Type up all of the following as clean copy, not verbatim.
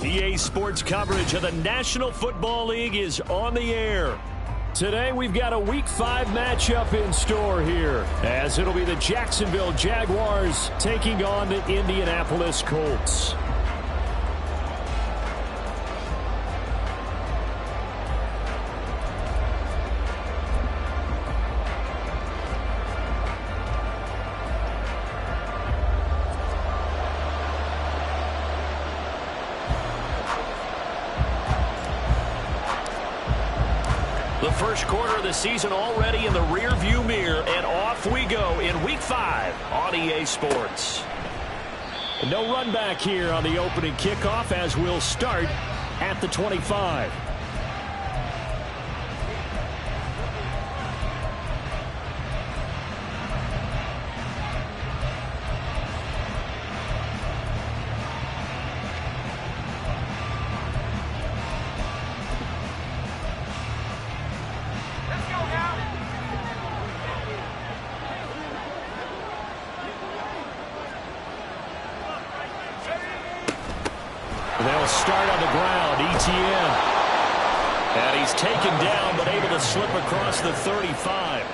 EA Sports coverage of the National Football League is on the air. Today we've got a Week 5 matchup in store here, as it'll be the Jacksonville Jaguars taking on the Indianapolis Colts. The first quarter of the season already in the rear-view mirror, and off we go in Week 5 on EA Sports. No run back here on the opening kickoff, as we'll start at the 25. They'll start on the ground. ETN. And he's taken down, but able to slip across the 35.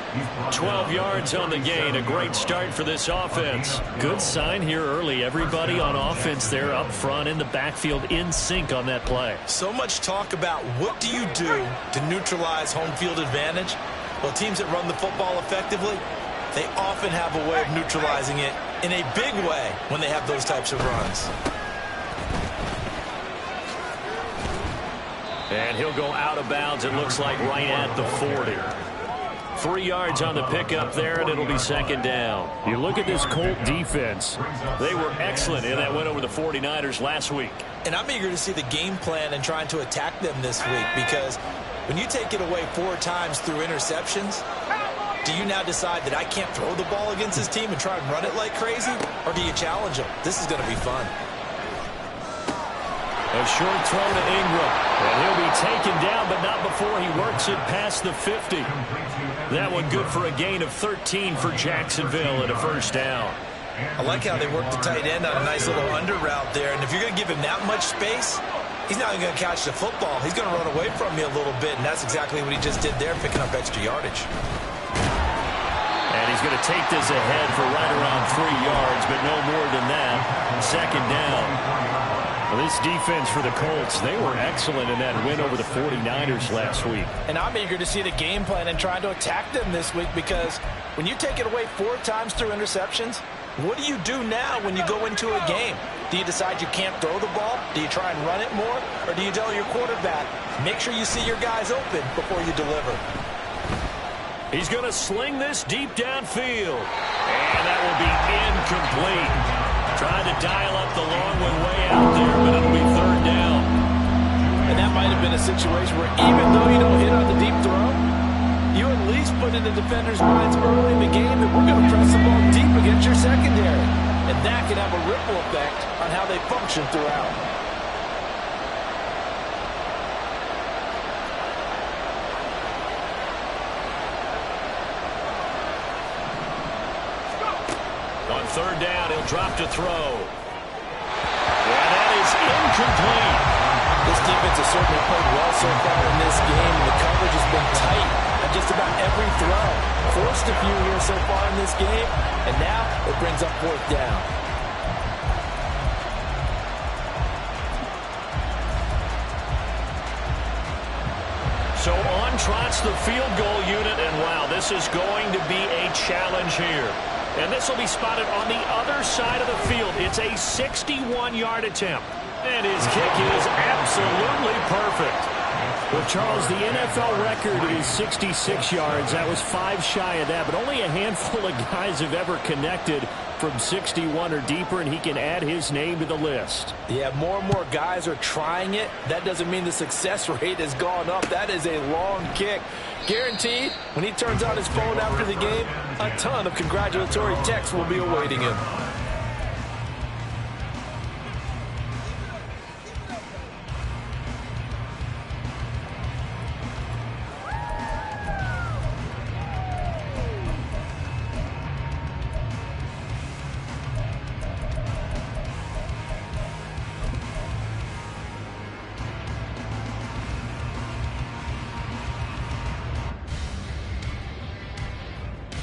12 yards on the gain. A great start for this offense. Good sign here early. Everybody on offense there up front in the backfield in sync on that play. So much talk about what do you do to neutralize home field advantage? Well, teams that run the football effectively, they often have a way of neutralizing it in a big way when they have those types of runs. And he'll go out of bounds, it looks like, right at the 40. 3 yards on the pickup there, and it'll be second down. You look at this Colt defense. They were excellent in that win over the 49ers last week. And I'm eager to see the game plan and trying to attack them this week, because when you take it away 4 times through interceptions, do you now decide that I can't throw the ball against this team and try and run it like crazy? Or do you challenge them? This is going to be fun. A short throw to Ingram, and he'll be taken down, but not before he works it past the 50. That one good for a gain of 13 for Jacksonville and a first down. I like how they work the tight end on a nice little under route there, and if you're going to give him that much space, he's not even going to catch the football. He's going to run away from you a little bit, and that's exactly what he just did there, picking up extra yardage. And he's going to take this ahead for right around 3 yards, but no more than that. Second down. This defense for the Colts, they were excellent in that win over the 49ers last week. And I'm eager to see the game plan and trying to attack them this week, because when you take it away 4 times through interceptions, what do you do now when you go into a game? Do you decide you can't throw the ball? Do you try and run it more? Or do you tell your quarterback, make sure you see your guys open before you deliver? He's going to sling this deep downfield. And that will be incomplete. Trying to dial up the long one way out there, but it'll be third down. And that might have been a situation where even though you don't hit on the deep throw, you at least put in the defender's minds early in the game that we're going to press the ball deep against your secondary. And that can have a ripple effect on how they function throughout. On third down, he'll drop to throw. And that is incomplete. This defense has certainly played well so far in this game, and the coverage has been tight on just about every throw. Forced a few here so far in this game, and now it brings up fourth down. So on trots the field goal unit, and wow, this is going to be a challenge here. And this will be spotted on the other side of the field. It's a 61-yard attempt. And his kick is absolutely perfect. Well, Charles, the NFL record is 66 yards. That was 5 shy of that, but only a handful of guys have ever connected from 61 or deeper, and he can add his name to the list. Yeah, more and more guys are trying it. That doesn't mean the success rate has gone up. That is a long kick. Guaranteed, when he turns on his phone after the game, a ton of congratulatory texts will be awaiting him.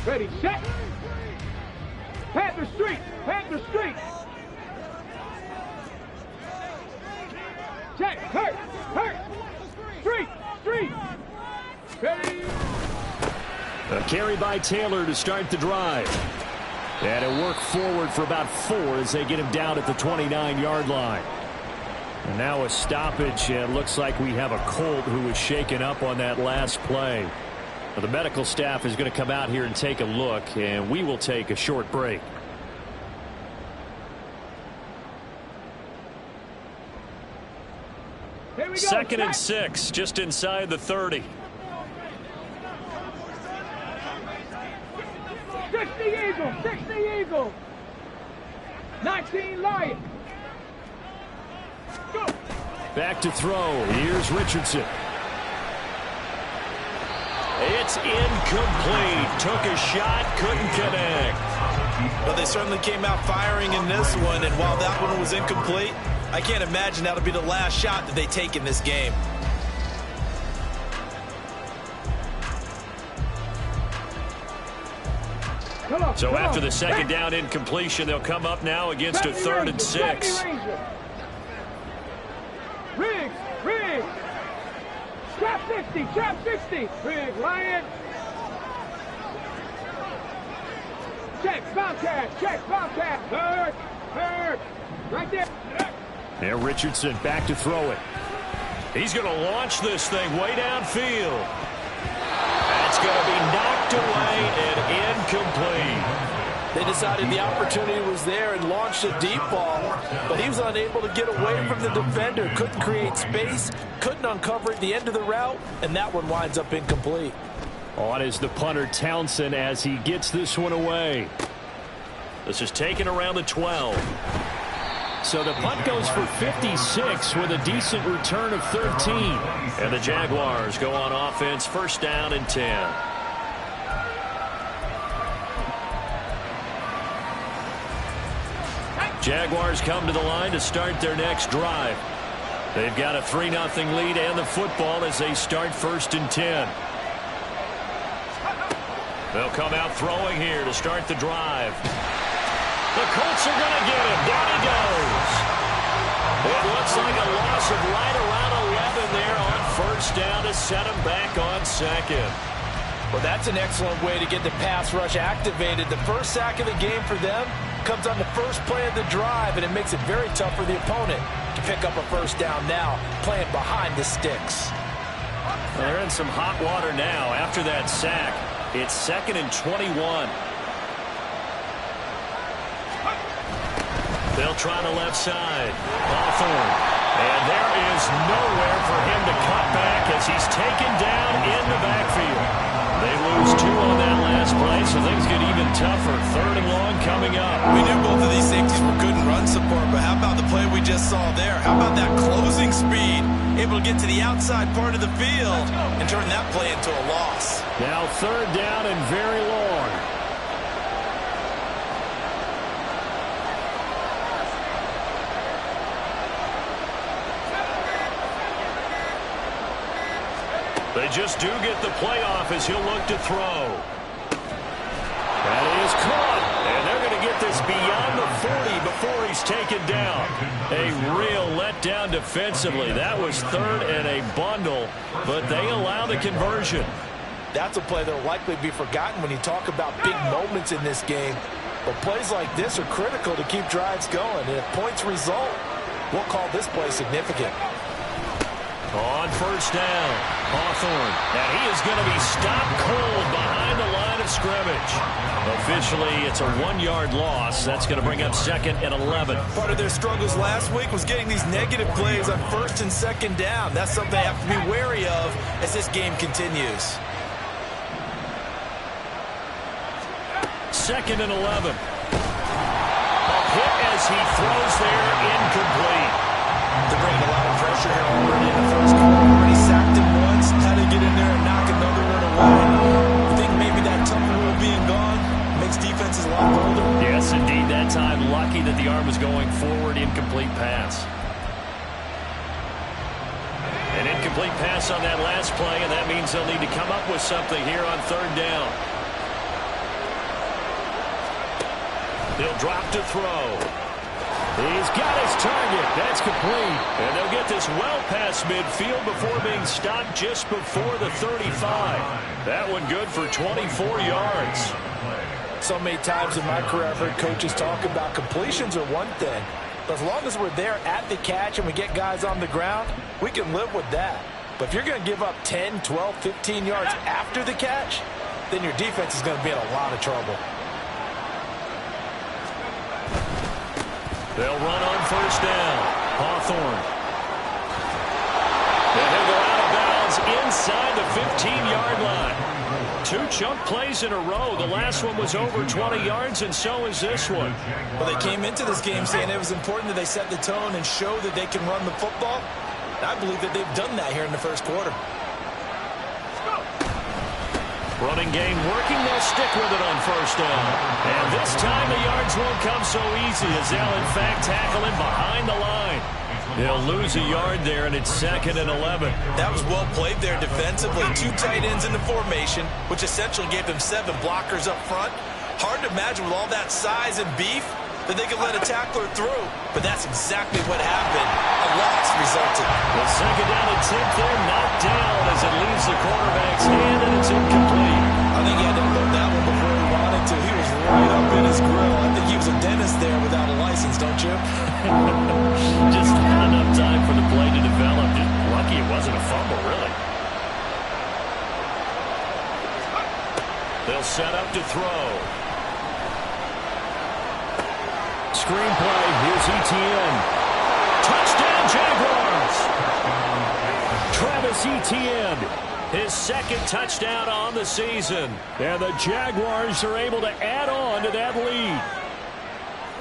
Ready, set. Panther Street, Panther Street. Check, hurt, street, ready. A carry by Taylor to start the drive. And it worked forward for about 4 as they get him down at the 29-yard line. And now a stoppage, and it looks like we have a Colt who was shaken up on that last play. Well, the medical staff is going to come out here and take a look, and we will take a short break. Here we go. 2nd and 6, just inside the 30. 60 Eagle. 19 Lion. Go. Back to throw. Here's Richardson. It's incomplete. Took a shot, couldn't connect. Well, they certainly came out firing in this one, and while that one was incomplete, I can't imagine that'll be the last shot that they take in this game. So after the second down incompletion, they'll come up now against a 3rd and 6. Riggs. Trap 60. Riggs, Lion. Check, Bobcat. Hurt. Right there. There, Richardson back to throw it. He's going to launch this thing way downfield. That's going to be knocked away and incomplete. They decided the opportunity was there and launched a deep ball, but he was unable to get away from the defender. Couldn't create space, couldn't uncover at the end of the route, and that one winds up incomplete. On is the punter Townsend as he gets this one away. This is taken around the 12. So the punt goes for 56 with a decent return of 13. And the Jaguars go on offense, 1st down and 10. Jaguars come to the line to start their next drive. They've got a 3-0 lead and the football as they start 1st and 10. They'll come out throwing here to start the drive. The Colts are going to get him. Down he goes. It looks like a loss of right around 11 there on 1st down to set him back on 2nd. Well, that's an excellent way to get the pass rush activated. The first sack of the game for them comes on the first play of the drive, and it makes it very tough for the opponent to pick up a 1st down now, playing behind the sticks. Well, they're in some hot water now after that sack. It's 2nd and 21. They'll try the left side. Hawthorne. And there is nowhere for him to cut back as he's taken down in the backfield. They lose 2 on that last play, so things get even tougher. 3rd and long coming up. We knew both of these safeties were good in run support, but how about the play we just saw there? How about that closing speed? Able to get to the outside part of the field and turn that play into a loss. Now 3rd down and very long. They just do get the playoff as he'll look to throw. That is caught. And they're going to get this beyond the 40 before he's taken down. A real letdown defensively. That was 3rd and a bundle, but they allow the conversion. That's a play that will likely be forgotten when you talk about big moments in this game. But plays like this are critical to keep drives going. And if points result, we'll call this play significant. On first down, Hawthorne. And he is going to be stopped cold behind the line of scrimmage. Officially, it's a 1-yard loss. That's going to bring up 2nd and 11. Part of their struggles last week was getting these negative plays on 1st and 2nd down. That's something they have to be wary of as this game continues. 2nd and 11. A hit as he throws there, incomplete. They're bringing a lot of pressure here already in the first quarter. Already sacked him once. Had to get in there and knock another one away. I think maybe that Tucker rule being gone makes defenses a lot bolder. Yes, indeed. That time, lucky that the arm was going forward. Incomplete pass. An incomplete pass on that last play, and that means they'll need to come up with something here on 3rd down. He'll drop to throw. He's got his target. That's complete. And they'll get this well past midfield before being stopped just before the 35. That one good for 24 yards. So many times in my career I've heard coaches talk about completions are one thing. But as long as we're there at the catch and we get guys on the ground, we can live with that. But if you're going to give up 10, 12, 15 yards after the catch, then your defense is going to be in a lot of trouble. They'll run on first down. Hawthorne. And he'll go out of bounds inside the 15-yard line. 2 chunk plays in a row. The last one was over 20 yards, and so is this one. Well, they came into this game saying it was important that they set the tone and show that they can run the football. I believe that they've done that here in the first quarter. Running game working. They'll stick with it on first down. And this time the yards won't come so easy as they'll, in fact, tackle him behind the line. They'll lose a yard there, and it's 2nd and 11. That was well played there defensively. 2 tight ends in the formation, which essentially gave them 7 blockers up front. Hard to imagine with all that size and beef that they could let a tackler through. But that's exactly what happened. A loss resulted. The 2nd down and 10th there, knocked down as it leaves the quarterback's hand, and it's incomplete. I think he had to load that one before he wanted to. He was right up in his grill. I think he was a dentist there without a license, don't you? Just not enough time for the play to develop. Just lucky it wasn't a fumble, really. They'll set up to throw. Screenplay, here's Etienne. Touchdown, Jaguars! Travis Etienne, his 2nd touchdown on the season. And the Jaguars are able to add on to that lead.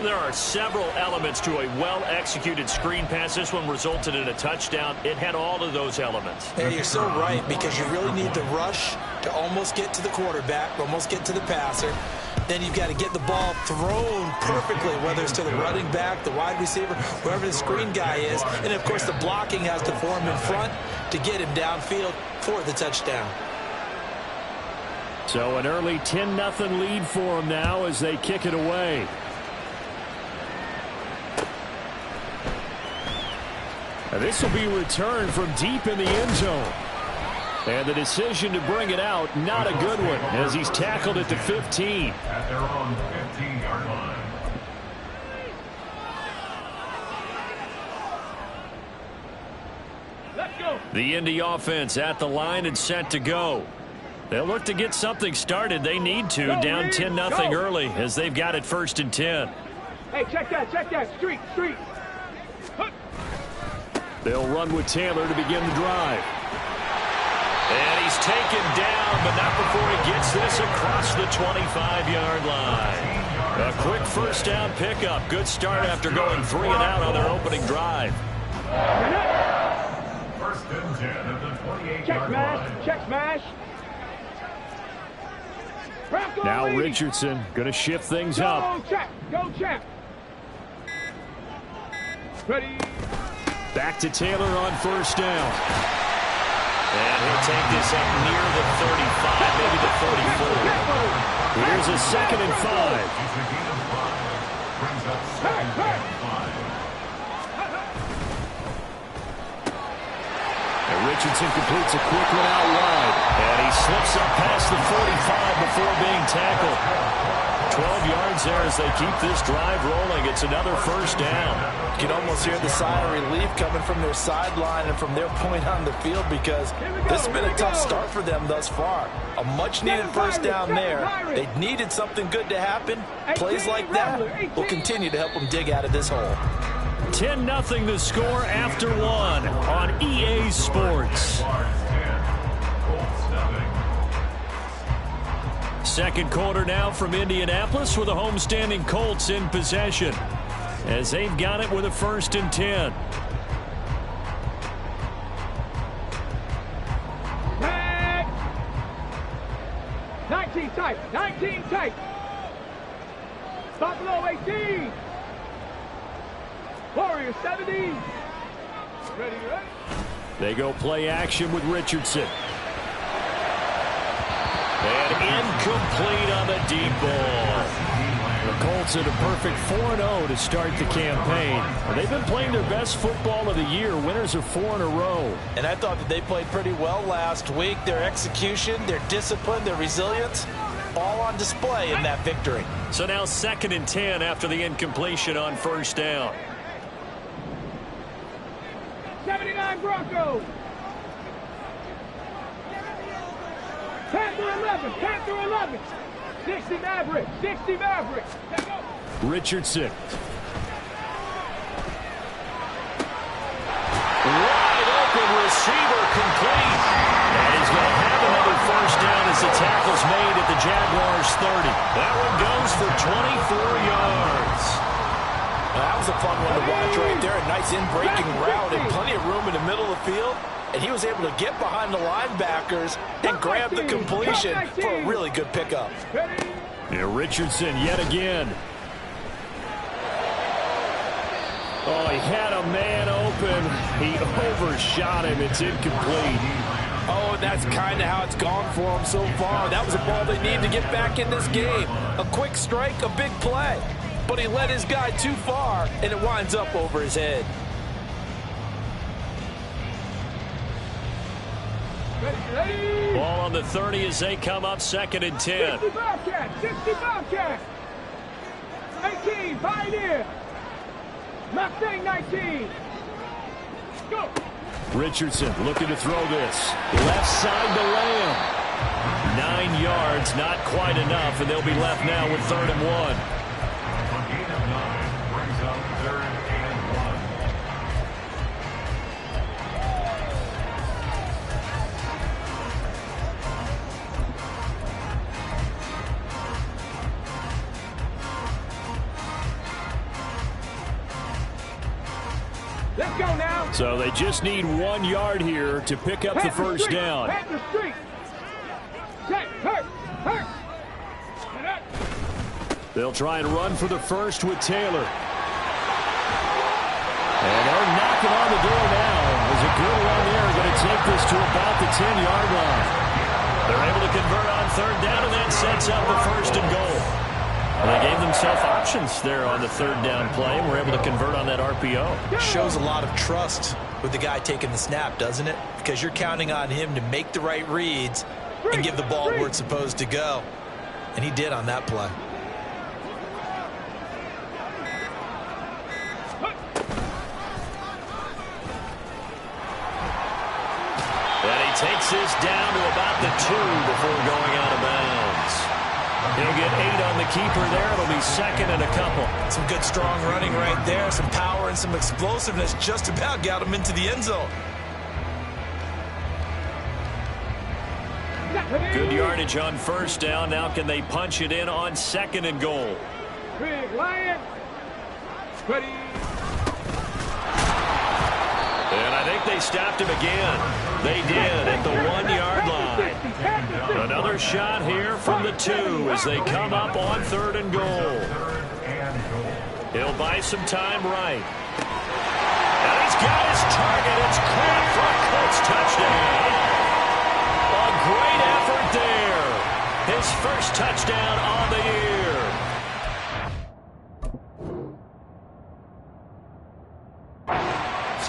There are several elements to a well-executed screen pass. This one resulted in a touchdown. It had all of those elements. Yeah, you're so right, because you really need the rush to almost get to the quarterback, almost get to the passer. Then you've got to get the ball thrown perfectly, whether it's to the running back, the wide receiver, whoever the screen guy is. And, of course, the blocking has to form in front to get him downfield for the touchdown. So an early 10-0 lead for them now as they kick it away. And this will be returned from deep in the end zone. And the decision to bring it out, not a good one, as he's tackled at the 15. At their own 15-yard line. Let's go. The Indy offense at the line and set to go. They'll look to get something started. They need to, down 10-0 early as they've got it 1st and 10. Hey, check that. Street. They'll run with Taylor to begin the drive. And he's taken down, but not before he gets this across the 25-yard line. A quick first down pickup. Good start after going 3 and out on their opening drive. First and 10 at the 28-yard line. Check smash. Now Richardson going to shift things up. Go check. Ready. Back to Taylor on first down. And he'll take this up near the 35, maybe the 34. Here's a 2nd and 5. Brings up 2nd and 5. And Richardson completes a quick one out wide. And he slips up past the 45 before being tackled. 12 yards there as they keep this drive rolling. It's another first down. You can almost hear the sigh of relief coming from their sideline and from their point on the field because this has been a tough start for them thus far. A much-needed first down there. They needed something good to happen. Plays like that will continue to help them dig out of this hole. 10-0 the score after one on EA Sports. Second quarter now from Indianapolis with the homestanding Colts in possession as they've got it with a 1st and 10. Tag! 19 tight. 19 tight. Stop below 18. Warriors 70. Ready. They go play action with Richardson. And incomplete on the deep ball. The Colts at a perfect 4-0 to start the campaign. They've been playing their best football of the year. Winners of 4 in a row. And I thought that they played pretty well last week. Their execution, their discipline, their resilience, all on display in that victory. So now 2nd and 10 after the incompletion on 1st down. 79 Broncos. 10 through 11. 10 through 11. 60 Mavericks. 60 Mavericks. Richardson. Wide open receiver complete. And he's going to have another first down as the tackle's made at the Jaguars 30. That one goes for 24 yards. That was a fun one to watch right there. A nice in-breaking route and plenty of room in the middle of the field. And he was able to get behind the linebackers and grab the completion for a really good pickup. Yeah, Richardson yet again. Oh, he had a man open. He overshot him. It's incomplete. Oh, and that's kind of how it's gone for him so far. That was a ball they need to get back in this game. A quick strike, a big play. But he led his guy too far, and it winds up over his head. Ball on the 30 as they come up 2nd and 10. 60 Bobcats. 60 Bobcats. 18 Pioneer. Mustang 19. Go. Richardson looking to throw this. Left side to Lamb. 9 yards, not quite enough, and they'll be left now with 3rd and 1. A gain of 9 brings up 3rd and 1. Let's go now. So they just need 1 yard here to pick up the first down. Pat the street. Check. Hurt. They'll try and run for the first with Taylor. And they're knocking on the door now. There's a good run there. Going to take this to about the 10-yard line. They're able to convert on 3rd down, and that sets up the 1st and goal. Well, they gave themselves options there on the 3rd down play, and were able to convert on that RPO. Shows a lot of trust with the guy taking the snap, doesn't it? Because you're counting on him to make the right reads and give the ball where it's supposed to go. And he did on that play. And he takes this down to about the 2 before going out of bounds. He'll get 8 on the keeper there. It'll be 2nd and a couple. Some good strong running right there. Some power and some explosiveness just about got him into the end zone. Good yardage on 1st down. Now can they punch it in on 2nd and goal? Big Lion. Ready. And I think they stopped him again. They did at the 1-yard line. Another shot here from the 2 as they come up on 3rd and goal. He'll buy some time right. And he's got his target. It's caught for a Colts touchdown. A great effort there. His first touchdown on the year.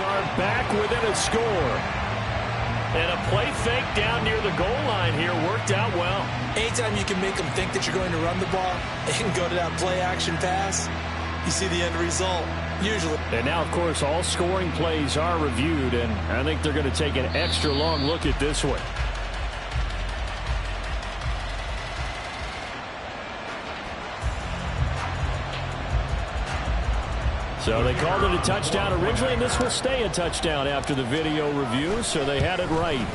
Are back within a score. And a play fake down near the goal line here worked out well. Anytime you can make them think that you're going to run the ball and go to that play-action pass, you see the end result, usually. And now, of course, all scoring plays are reviewed, and I think they're going to take an extra long look at this one. So they called it a touchdown originally, and this will stay a touchdown after the video review, so they had it right.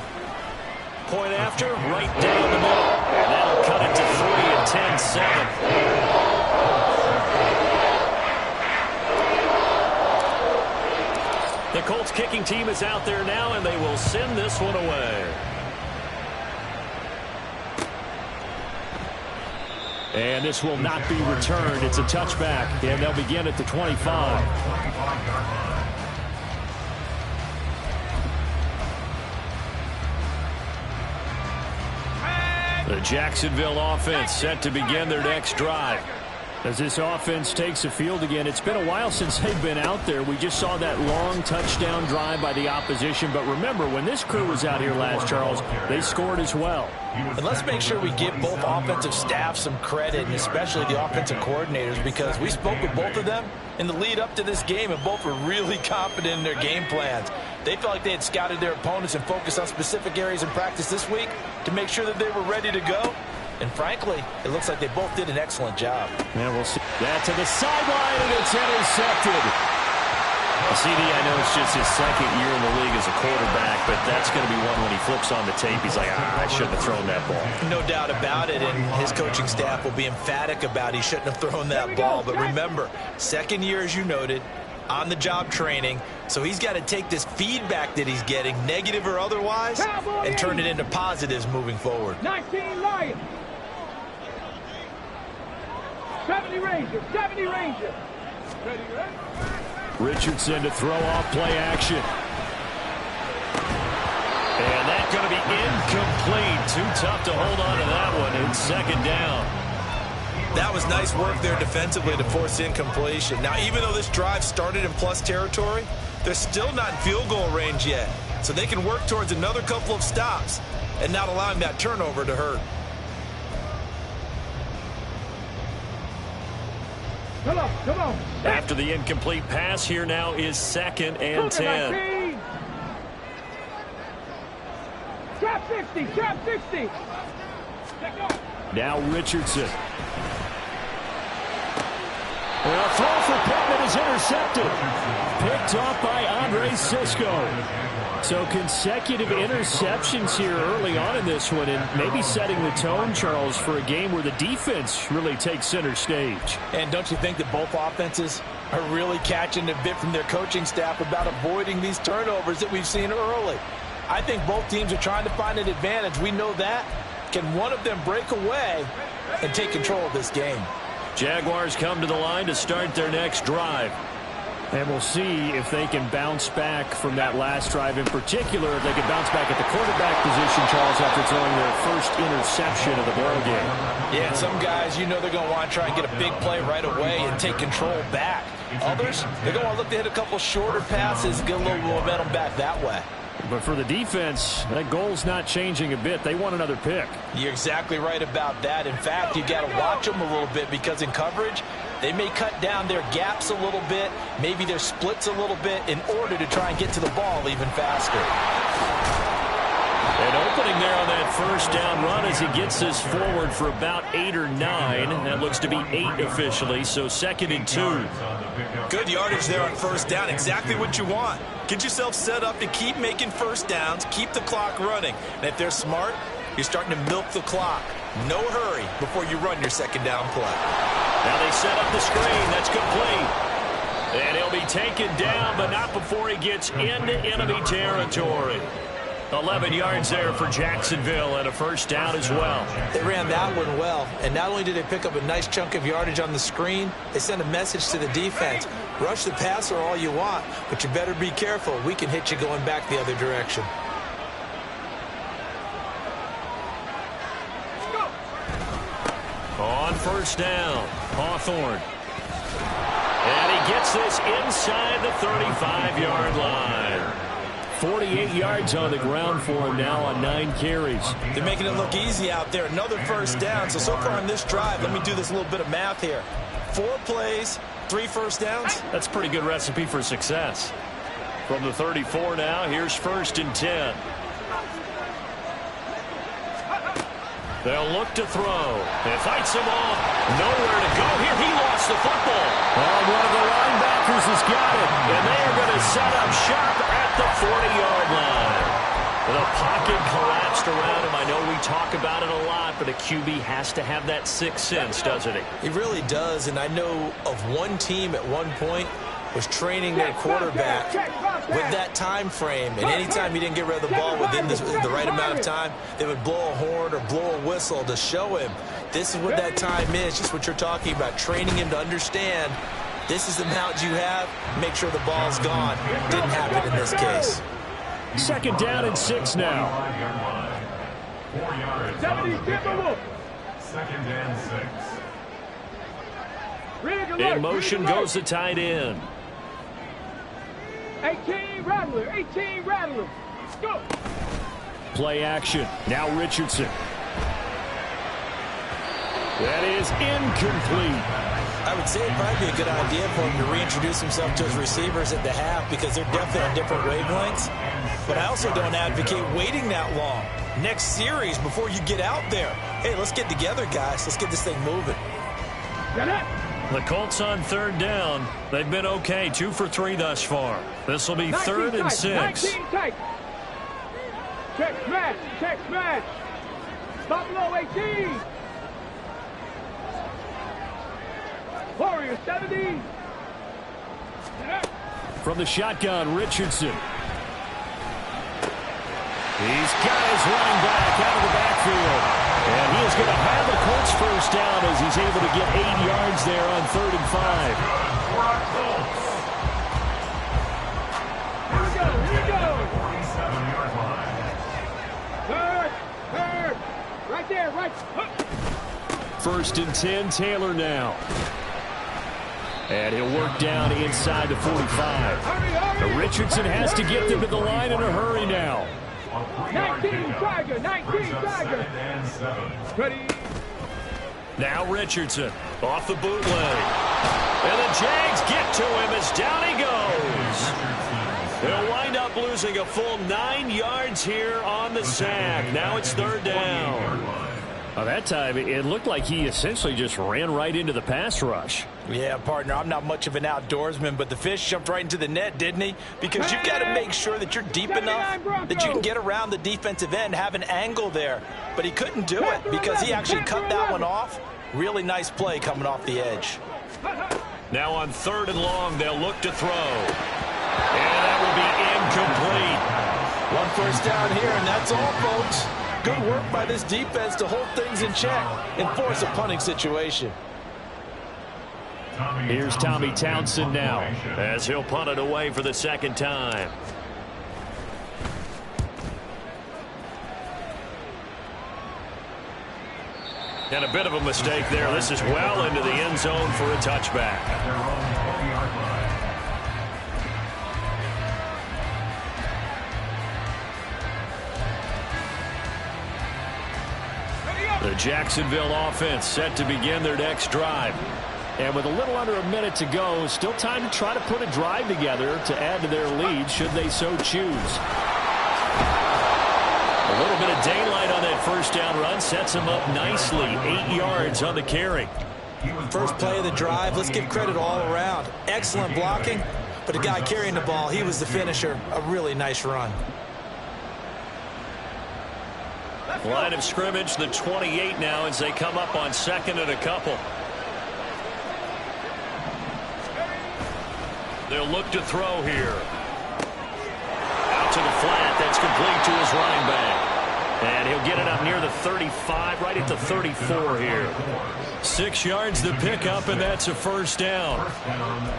Point after, right down the middle. And that'll cut it to 3 and 10-7. The Colts kicking team is out there now, and they will send this one away. And this will not be returned. It's a touchback, and they'll begin at the 25. The Jacksonville offense set to begin their next drive. As this offense takes the field again, it's been a while since they've been out there. We just saw that long touchdown drive by the opposition. But remember, when this crew was out here last, Charles, they scored as well. And let's make sure we give both offensive staff some credit, and especially the offensive coordinators, because we spoke with both of them in the lead up to this game, and both were really confident in their game plans. They felt like they had scouted their opponents and focused on specific areas in practice this week to make sure that they were ready to go. And frankly, it looks like they both did an excellent job. Yeah, we'll see. That to the sideline, and it's intercepted. CD, I know it's just his second year in the league as a quarterback, but that's going to be one when he flips on the tape, he's like, I shouldn't have thrown that ball. No doubt about it, and his coaching staff will be emphatic about he shouldn't have thrown that ball. But remember, second year, as you noted, on-the-job training, so he's got to take this feedback that he's getting, negative or otherwise, and turn it into positives moving forward. 19 Lions. 70 Rangers. 70 Rangers. Ready, ready? Richardson to throw off play action. And that's going to be incomplete. Too tough to hold on to that one. It's second down. That was nice work there defensively to force incompletion. Now, even though this drive started in plus territory, they're still not in field goal range yet. So they can work towards another couple of stops and not allowing that turnover to hurt. Come on, come on. After the incomplete pass, here now is second and 10. Trap 60, trap 60. Now Richardson. And a throw for Pittman is intercepted. Picked off by Andre Cisco. So consecutive interceptions here early on in this one, and maybe setting the tone, Charles, for a game where the defense really takes center stage. And don't you think that both offenses are really catching a bit from their coaching staff about avoiding these turnovers that we've seen early? I think both teams are trying to find an advantage. We know that. Can one of them break away and take control of this game? Jaguars come to the line to start their next drive. And we'll see if they can bounce back from that last drive, in particular, if they can bounce back at the quarterback position, Charles, after throwing their first interception of the ball game. Yeah, some guys, you know they're going to want to try and get a big play right away and take control back. Others, they're going to want to look to hit a couple shorter passes, get a little momentum back that way. But for the defense, that goal's not changing a bit. They want another pick. You're exactly right about that. In fact, you got to watch them a little bit, because in coverage, they may cut down their gaps a little bit, maybe their splits a little bit, in order to try and get to the ball even faster. An opening there on that first down run as he gets this forward for about 8 or 9. That looks to be 8 officially, so second and 2. Good yardage there on first down. Exactly what you want. Get yourself set up to keep making first downs, keep the clock running. And if they're smart, you're starting to milk the clock. No hurry before you run your second down play. Now they set up the screen. That's complete. And he'll be taken down, but not before he gets into enemy territory. 11 yards there for Jacksonville, and a first down as well. They ran that one well, and not only did they pick up a nice chunk of yardage on the screen, they sent a message to the defense. Rush the passer all you want, but you better be careful. We can hit you going back the other direction. On first down, Hawthorne. And he gets this inside the 35-yard line. 48 yards on the ground for him now on 9 carries. They're making it look easy out there. Another first down. So far on this drive, let me do this little bit of math here. 4 plays, 3 first downs. That's a pretty good recipe for success. From the 34 now, here's 1st and 10. They'll look to throw. It fights him off. Nowhere to go here. He lost the football. Oh, one of the linebackers has got it. And they are going to set up shop at the 40-yard line. The pocket collapsed around him. I know we talk about it a lot, but a QB has to have that sixth sense, doesn't he? He really does. And I know of one team at one point was training their quarterback with that time frame, and anytime he didn't get rid of the ball within the right amount of time, they would blow a horn or blow a whistle to show him this is what that time is, just what you're talking about, training him to understand this is the amount you have, make sure the ball's gone. Didn't happen in this case. 2nd down and 6 now. 4 yards. 2nd and 6. In motion goes the tight end. 18 Rattler, 18 Rattler. Go. Play action. Now Richardson. That is incomplete. I would say it'd probably be a good idea for him to reintroduce himself to his receivers at the half because they're definitely on different wavelengths. But I also don't advocate waiting that long. Next series before you get out there. Hey, let's get together, guys. Let's get this thing moving. Get it. The Colts on 3rd down. They've been okay, 2 for 3 thus far. This will be 3rd and 6. 19 tight. Check smash, check smash. Buffalo 18. Warriors 70. From the shotgun, Richardson. He's got his running back out of the backfield. And he is going to have the Colts first down as he's able to get 8 yards there on 3rd and 5. Here we go. 47-yard line. Third. Right there, right. 1st and 10, Taylor now. And he'll work down inside the 45. Hurry. Richardson has to get them to the line in a hurry now. 19 Tiger. Ready. Now Richardson off the bootleg. And the Jags get to him as down he goes. They'll wind up losing a full 9 yards here on the sack. Now it's 3rd down. Well, that time, it looked like he essentially just ran right into the pass rush. Yeah, partner, I'm not much of an outdoorsman, but the fish jumped right into the net, didn't he? Because you've got to make sure that you're deep enough that you can get around the defensive end, have an angle there. But he couldn't do it because he actually cut that one off. Really nice play coming off the edge. Now on 3rd and long, they'll look to throw. And that will be incomplete. 1 first down here, and that's all, folks. Good work by this defense to hold things in check and force a punting situation. Here's Tommy Townsend now as he'll punt it away for the 2nd time. And a bit of a mistake there. This is well into the end zone for a touchback. The Jacksonville offense set to begin their next drive. And with a little under a minute to go, still time to try to put a drive together to add to their lead should they so choose. A little bit of daylight on that first down run sets him up nicely. 8 yards on the carry. First play of the drive, let's give credit all around. Excellent blocking, but the guy carrying the ball, he was the finisher. A really nice run. Line of scrimmage, the 28 now as they come up on 2nd and a couple. They'll look to throw here. Out to the flat. That's complete to his running back. And he'll get it up near the 35, right at the 34 here. 6 yards the pickup, and that's a first down.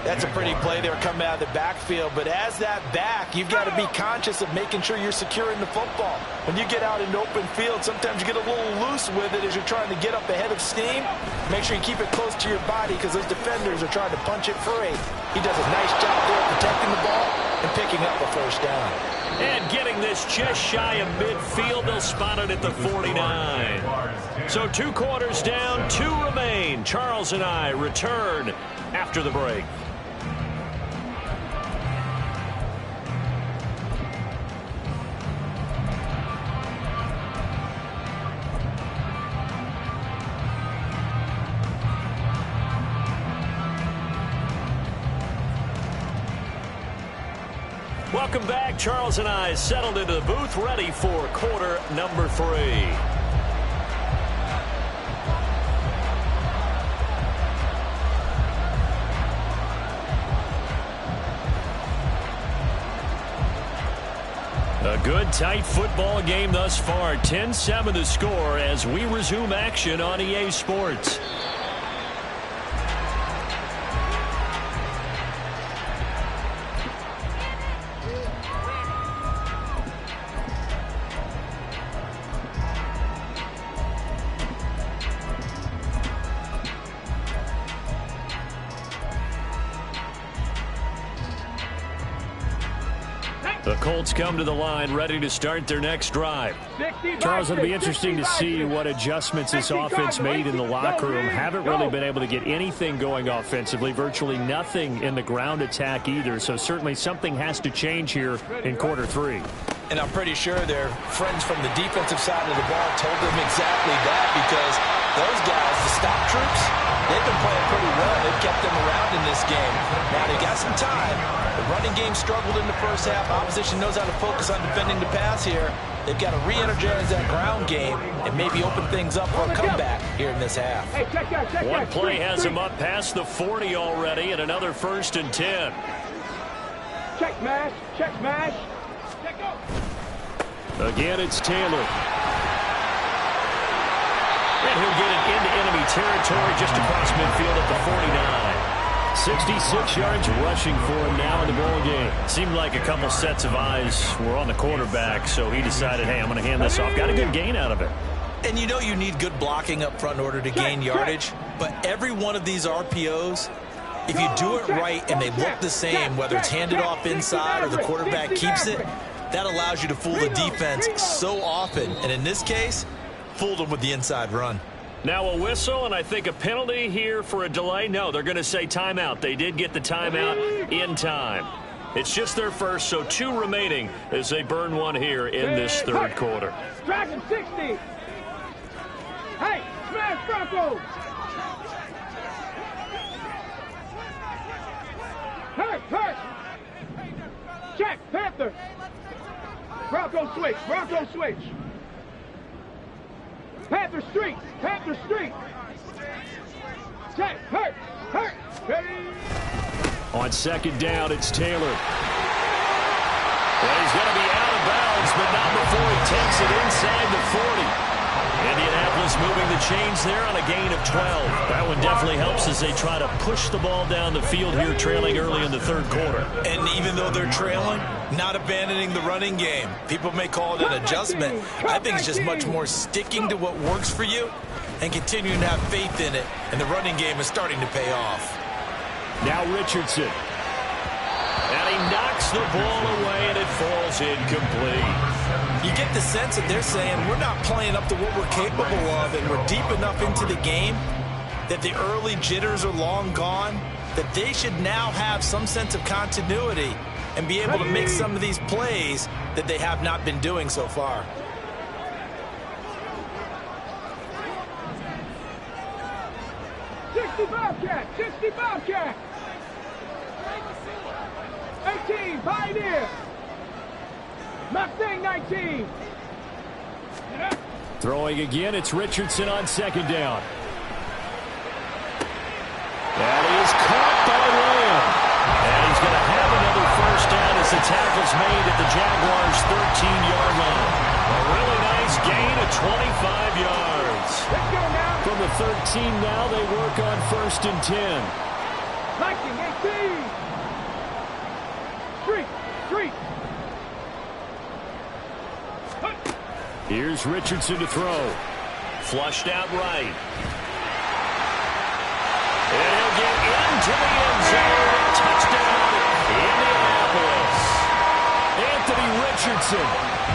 That's a pretty play there coming out of the backfield. But as that back, you've got to be conscious of making sure you're securing the football. When you get out in open field, sometimes you get a little loose with it as you're trying to get up ahead of steam. Make sure you keep it close to your body because those defenders are trying to punch it free. He does a nice job there protecting the ball. and picking up a first down. And getting this just shy of midfield, they'll spot it at the 49. So 2 quarters down, 2 remain. Charles and I return after the break. Welcome back. Charles and I settled into the booth, ready for quarter number 3. A good, tight football game thus far. 10-7 the score as we resume action on EA Sports. The Colts come to the line, ready to start their next drive. Charles, it'll be interesting to see what adjustments this offense made in the locker room. Haven't really been able to get anything going offensively, virtually nothing in the ground attack either. So certainly something has to change here in quarter 3. And I'm pretty sure their friends from the defensive side of the ball told them exactly that, because those guys, the stop troops, they've been playing pretty well. They've kept them around in this game. Now they got some time. The running game struggled in the first half. Opposition knows how to focus on defending the pass here. They've got to re-energize that ground game and maybe open things up for a comeback here in this half. One play has him up past the 40 already, and another 1st and 10. Check mash, check mash. Again, it's Taylor. And he'll get it into enemy territory just across midfield at the 49. 66 yards rushing for him now in the ball game. Seemed like a couple sets of eyes were on the quarterback, so he decided, hey, I'm going to hand this off. Got a good gain out of it. And you know you need good blocking up front in order to gain yardage, but every one of these RPOs, if you do it right and they look the same, whether it's handed off inside or the quarterback keeps it, that allows you to fool the defense so often. And in this case, fooled them with the inside run. Now a whistle, and I think a penalty here for a delay. No, they're going to say timeout. They did get the timeout in time. It's just their first, so 2 remaining as they burn one here in this 3rd quarter. Dragon 60. Hey, smash Broncos. Hurt. Check, Panther. Bronco switch, Bronco switch. Panther street, Panther street. Check, hurt. Hey. On 2nd down, it's Taylor. Well, he's going to be out of bounds, but not before he takes it inside the 40. Indianapolis moving the chains there on a gain of 12. That one definitely helps as they try to push the ball down the field here, trailing early in the 3rd quarter. And even though they're trailing, not abandoning the running game. People may call it an adjustment. I think it's just much more sticking to what works for you and continuing to have faith in it. And the running game is starting to pay off. Now Richardson. And he knocks the ball away, and it falls incomplete. You get the sense that they're saying we're not playing up to what we're capable of, and we're deep enough into the game that the early jitters are long gone, that they should now have some sense of continuity and be able to make some of these plays that they have not been doing so far. $60 Bobcat. 18, Pioneer. Mustang 19. Throwing again, it's Richardson on 2nd down. That is caught by Lamb. And he's going to have another 1st down as the tackle's made at the Jaguars' 13-yard line. A really nice gain of 25 yards. Let's go now. From the 13 now, they work on 1st and 10. Viking 18. Street. Here's Richardson to throw. Flushed out right. And he'll get into the end zone. Touchdown, Indianapolis. Richardson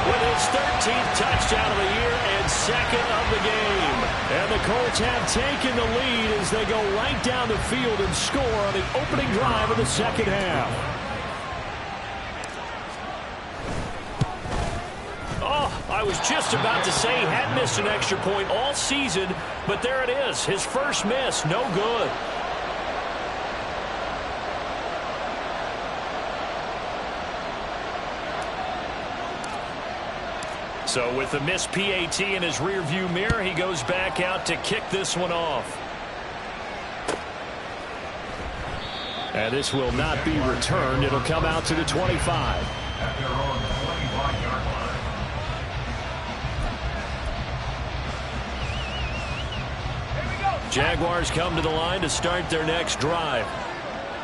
with his 13th touchdown of the year and second of the game. And the Colts have taken the lead as they go right down the field and score on the opening drive of the second half. Oh, I was just about to say he had missed an extra point all season, but there it is. His first miss, no good. So with the missed PAT in his rearview mirror, he goes back out to kick this one off. And this will not be returned. It'll come out to the 25. At their own 25-yard line. Jaguars come to the line to start their next drive.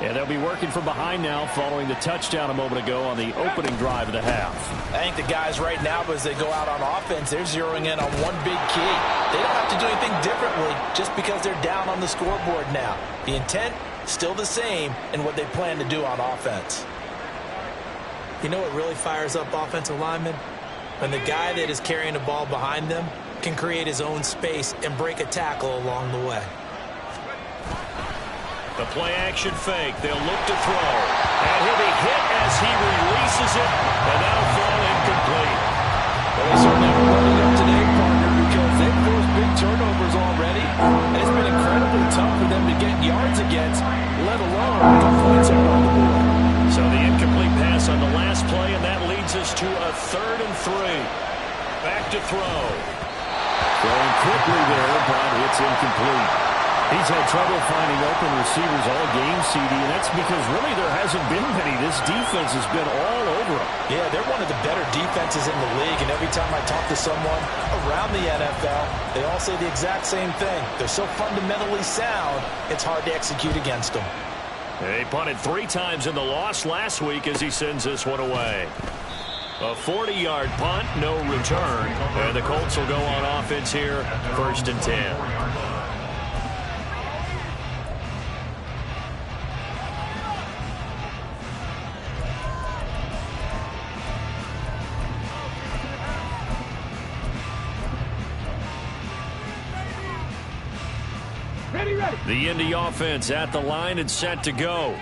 And they'll be working from behind now following the touchdown a moment ago on the opening drive of the half. I think the guys right now, as they go out on offense, they're zeroing in on one big key. They don't have to do anything differently just because they're down on the scoreboard now. The intent, still the same in what they plan to do on offense. You know what really fires up offensive linemen? When the guy that is carrying the ball behind them can create his own space and break a tackle along the way. The play-action fake. They'll look to throw. And he'll be hit as he releases it. And that'll fall incomplete. Well, they certainly have running up today, partner, because they've forced big turnovers already. And it's been incredibly tough for them to get yards against, let alone put points on the board. So the incomplete pass on the last play, and that leads us to a 3rd and 3. Back to throw. Throwing quickly there, but it's incomplete. He's had trouble finding open receivers all game, CD, and that's because really there hasn't been many. This defense has been all over him. Yeah, they're one of the better defenses in the league, and every time I talk to someone around the NFL, they all say the exact same thing. They're so fundamentally sound, it's hard to execute against them. They punted 3 times in the loss last week as he sends this one away. A 40-yard punt, no return, and the Colts will go on offense here, 1st and 10. The Indy offense at the line and set to go.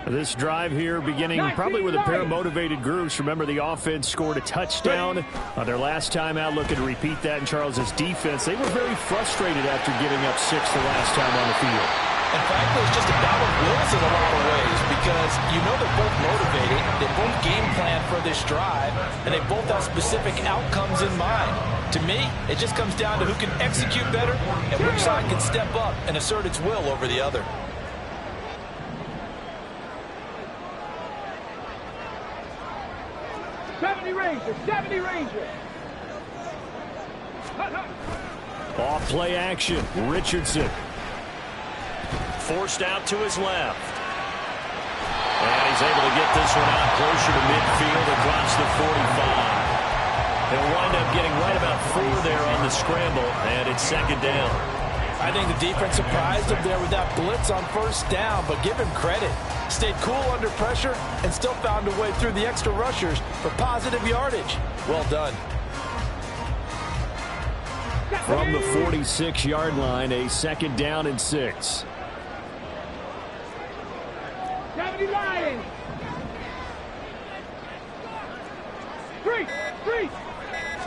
This drive here beginning probably with a pair of motivated groups. Remember, the offense scored a touchdown on their last time out. Looking to repeat that in Charles's defense. They were very frustrated after giving up 6 the last time on the field. And frankly, it's just a battle of wills in a lot of ways because you know they're both motivated, they both game plan for this drive, and they both have specific outcomes in mind. To me, it just comes down to who can execute better and which side can step up and assert its will over the other. '70 Ranger. Off play action, Richardson. Forced out to his left. And he's able to get this one out closer to midfield across the 45. He'll wind up getting right about 4 there on the scramble, and it's 2nd down. I think the defense surprised him there with that blitz on 1st down, but give him credit. Stayed cool under pressure and still found a way through the extra rushers for positive yardage. Well done. From the 46-yard line, a 2nd down and 6. 70 Lions. 3.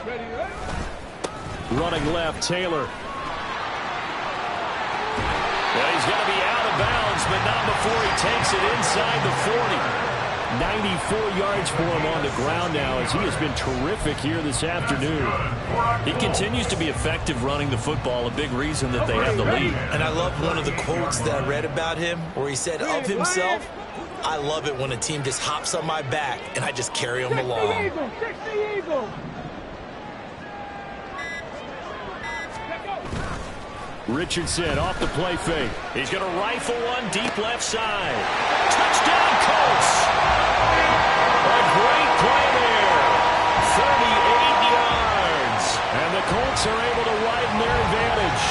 Ready. Running left, Taylor. Well, he's going to be out of bounds, but not before he takes it inside the 40. 94 yards for him on the ground now as he has been terrific here this afternoon. He continues to be effective running the football, a big reason that they have the lead. And I love one of the quotes that I read about him where he said of himself, I love it when a team just hops on my back and I just carry them along. 60 Eagles. Richardson off the play fake. He's going to rifle one deep left side. Touchdown, Colts! A great play there. 38 yards. And the Colts are able to widen their advantage.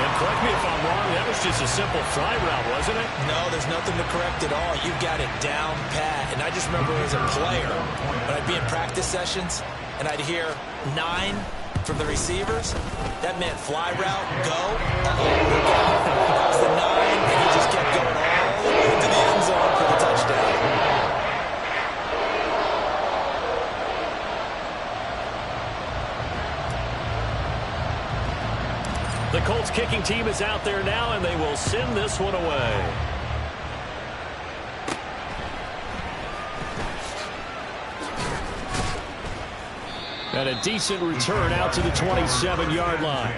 And correct me me if I'm wrong. That was just a simple fly route, wasn't it? No, there's nothing to correct at all. You've got it down pat. And I just remember as a player, when I'd be in practice sessions, and I'd hear 9 from the receivers, that meant fly route, go. Look out. That was the 9, and he just kept going all the way into the end zone for the touchdown. The Colts kicking team is out there now, and they will send this one away. And a decent return out to the 27-yard line.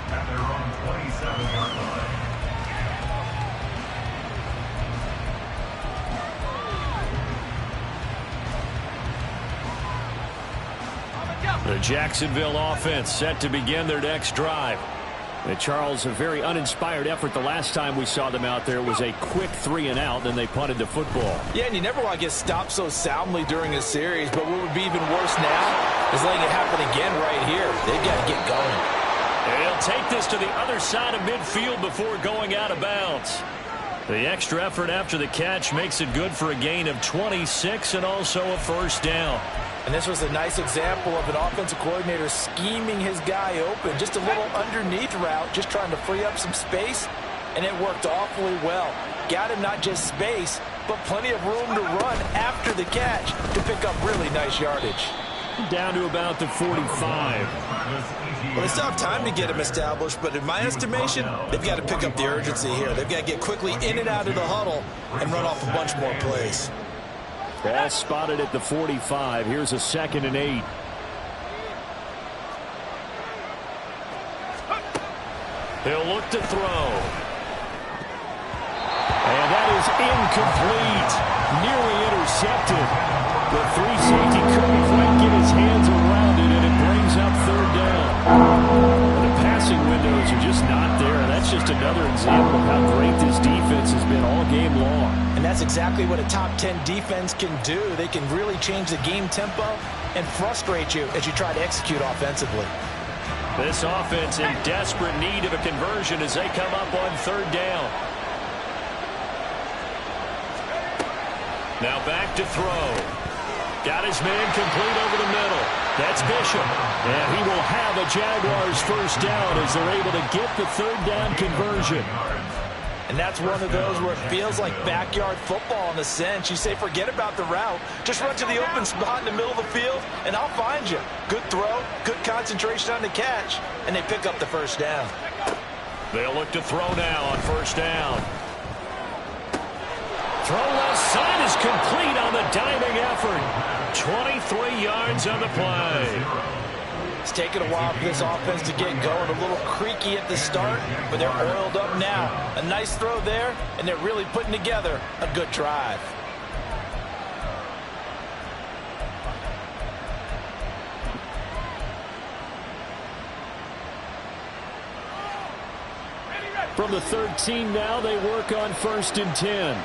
At their own 27-yard line. The Jacksonville offense set to begin their next drive. And Charles, a very uninspired effort the last time we saw them out there. It was a quick 3-and-out, then they punted the football. Yeah, and you never want to get stopped so soundly during a series, but what would be even worse now is letting it happen again right here. They've got to get going. And he'll take this to the other side of midfield before going out of bounds. The extra effort after the catch makes it good for a gain of 26 and also a first down. And this was a nice example of an offensive coordinator scheming his guy open. Just a little underneath route, just trying to free up some space, and it worked awfully well. Got him not just space, but plenty of room to run after the catch to pick up really nice yardage. Down to about the 45. Well, they still have time to get him established, but in my estimation, they've got to pick up the urgency here. They've got to get quickly in and out of the huddle and run off a bunch more plays. Ball spotted at the 45. Here's a 2nd and 8. They'll look to throw. And that is incomplete. Nearly intercepted. The free safety couldn't quite get his hands around it, and it brings up 3rd down. The passing windows are just not there. That's just another example of how great this defense has been all game long. And that's exactly what a top 10 defense can do. They can really change the game tempo and frustrate you as you try to execute offensively. This offense in desperate need of a conversion as they come up on 3rd down. Now back to throw. Got his man complete over the middle. That's Bishop. And he will have a Jaguars first down as they're able to get the 3rd down conversion. And that's one of those where it feels like backyard football in a sense. You say, forget about the route. Just run to the open spot in the middle of the field, and I'll find you. Good throw, good concentration on the catch, and they pick up the first down. They'll look to throw now on 1st down. Throw left side is complete on the diving effort. 23 yards on the play. It's taken a while for this offense to get going. A little creaky at the start, but they're oiled up now. A nice throw there, and they're really putting together a good drive. From the 13 now, they work on 1st and 10.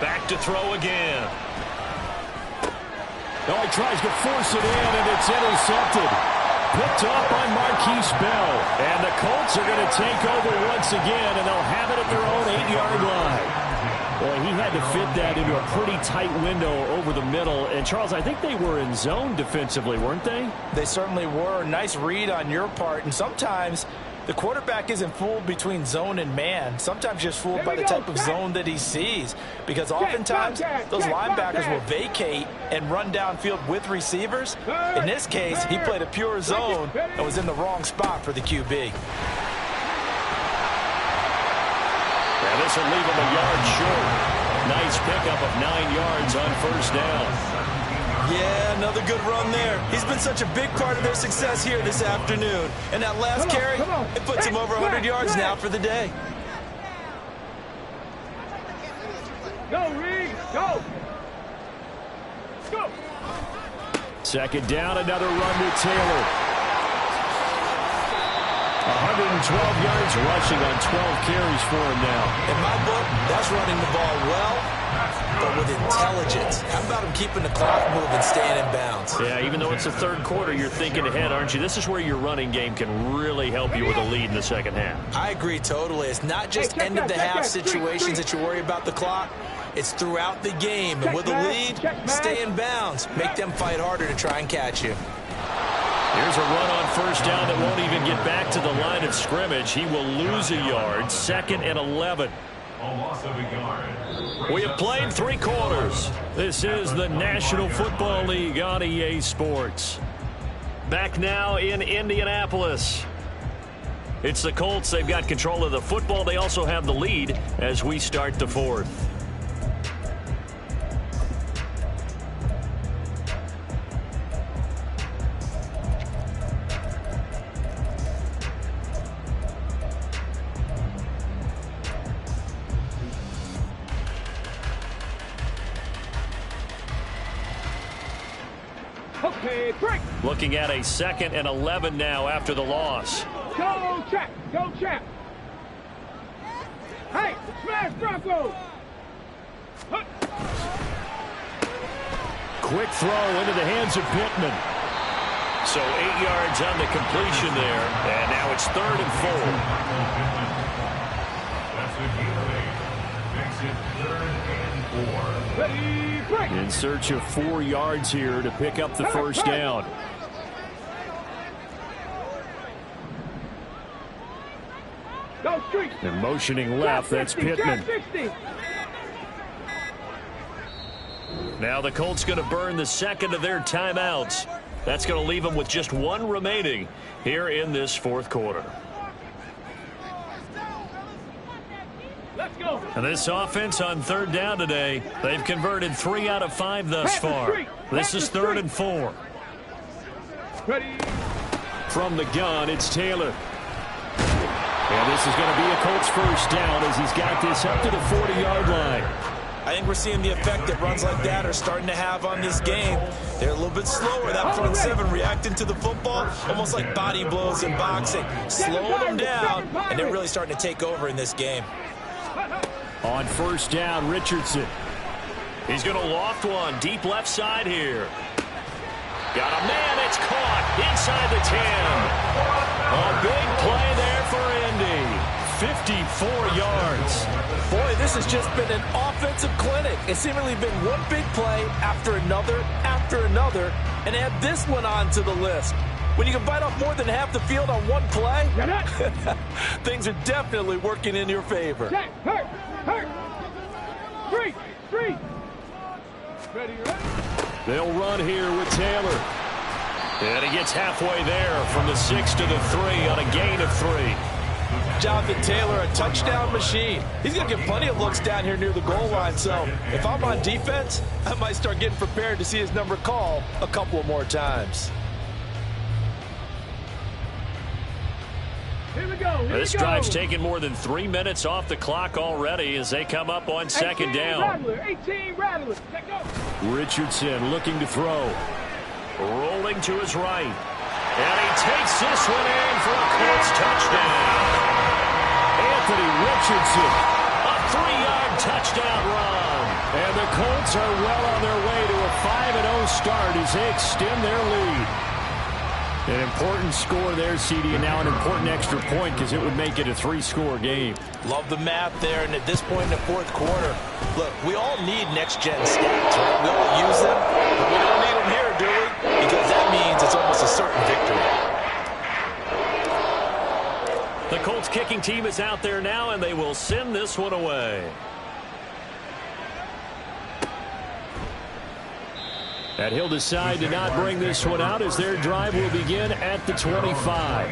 Back to throw again. Oh, he tries to force it in, and it's intercepted. Picked up by Marquise Bell. And the Colts are going to take over once again, and they'll have it at their own 8-yard line. Boy, he had to fit that into a pretty tight window over the middle. And, Charles, I think they were in zone defensively, weren't they? They certainly were. Nice read on your part. And sometimes the quarterback isn't fooled between zone and man. Sometimes just fooled by the type of zone that he sees. Because oftentimes those linebackers will vacate and run downfield with receivers. In this case, he played a pure zone and was in the wrong spot for the QB. Yeah, this will leave him a yard short. Nice pickup of 9 yards on 1st down. Yeah, another good run there. He's been such a big part of their success here this afternoon. And that last carry, it puts him over 100 yards now for the day. Go, Reed, go. Go. 2nd down, another run to Taylor. 112 yards rushing on 12 carries for him now. In my book, that's running the ball well, but with intelligence. digits. How about him keeping the clock moving, staying in bounds? Yeah, even though it's the third quarter, you're thinking ahead, aren't you? This is where your running game can really help you with a lead in the second half. I agree totally. It's not just end-of-the-half situations that you worry about the clock. It's throughout the game. And with a lead, stay in bounds. Make them fight harder to try and catch you. Here's a run on first down that won't even get back to the line of scrimmage. He will lose a yard. 2nd and 11. A loss of a yard. We have played 3 quarters. This is the National Football League on EA Sports. Back now in Indianapolis. It's the Colts. They've got control of the football. They also have the lead as we start the 4th. Okay, break. Looking at a 2nd and 11 now after the loss. Go, Chap. Go, Chap. Hey, smash Broncos. Huh. Quick throw into the hands of Pittman. So 8 yards on the completion there. And now it's 3rd and 4. That's a gain of 8. Makes it 3rd and 4. Ready, break. In search of 4 yards here to pick up the first down. Go, street. And motioning left, that's Pittman. Now the Colts going to burn the 2nd of their timeouts. That's going to leave them with just 1 remaining here in this 4th quarter. Let's go. And this offense on 3rd down today, they've converted 3 out of 5 thus far. This is 3rd and 4. Ready. From the gun, it's Taylor. And this is going to be a Colts first down as he's got this up to the 40-yard line. I think we're seeing the effect that runs like that are starting to have on this game. They're a little bit slower. That front 7 reacting to the football, almost like body blows in boxing. Slowing them down, and they're really starting to take over in this game. On first down, Richardson. He's going to loft one deep left side here. Got a man. It's caught inside the 10. A big play there for Indy. 54 yards. Boy, this has just been an offensive clinic. It's seemingly been one big play after another, and add this one on to the list. When you can bite off more than half the field on one play, things are definitely working in your favor. Hurt. Street. Ready. They'll run here with Taylor. And he gets halfway there from the 6 to the 3 on a gain of 3. Jonathan Taylor, a touchdown machine. He's going to get plenty of looks down here near the goal line. So if I'm on defense, I might start getting prepared to see his number called a couple of more times. Here we go. This drive's taken more than 3 minutes off the clock already as they come up on 2nd down. 18 Rattlers. Let go. Richardson looking to throw. Rolling to his right. And he takes this one in for a Colts touchdown. Anthony Richardson, a 3-yard touchdown run. And the Colts are well on their way to a 5-0 start as they extend their lead. An important score there, CD, and now an important extra point because it would make it a 3-score game. Love the math there, and at this point in the 4th quarter, look, we all need next-gen stats, right? We all use them, but we don't need them here, do we? Because that means it's almost a certain victory. The Colts kicking team is out there now, and they will send this one away. And he'll decide to not bring this one out as their drive will begin at the 25.